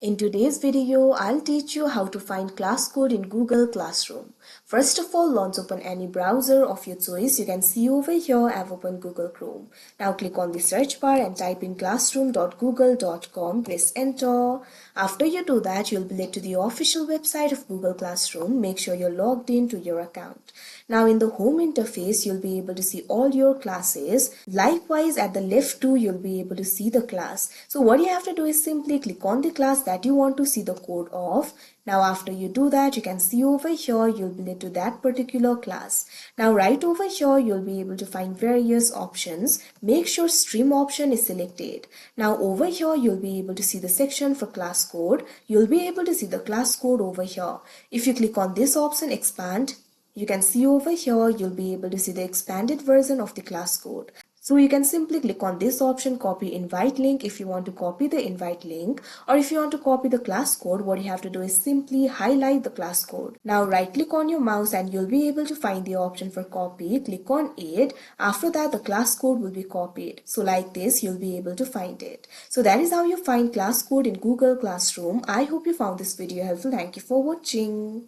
In today's video, I'll teach you how to find class code in Google Classroom. First of all, launch open any browser of your choice. You can see over here I've opened Google Chrome. Now click on the search bar and type in classroom.google.com. Press enter. After you do that, you'll be led to the official website of Google Classroom. Make sure you're logged in to your account. Now in the home interface, you'll be able to see all your classes. Likewise, at the left too, you'll be able to see the class. So what you have to do is simply click on the class that you want to see the code of. Now after you do that, you can see over here, you'll be led to that particular class. Now right over here, you'll be able to find various options. Make sure stream option is selected. Now over here, you'll be able to see the section for class code. You'll be able to see the class code over here. If you click on this option, expand, you can see over here, you'll be able to see the expanded version of the class code. So you can simply click on this option, copy invite link if you want to copy the invite link, or if you want to copy the class code, what you have to do is simply highlight the class code. Now right click on your mouse and you'll be able to find the option for copy. Click on it. After that, the class code will be copied. So like this, you'll be able to find it. So that is how you find class code in Google Classroom. I hope you found this video helpful. Thank you for watching.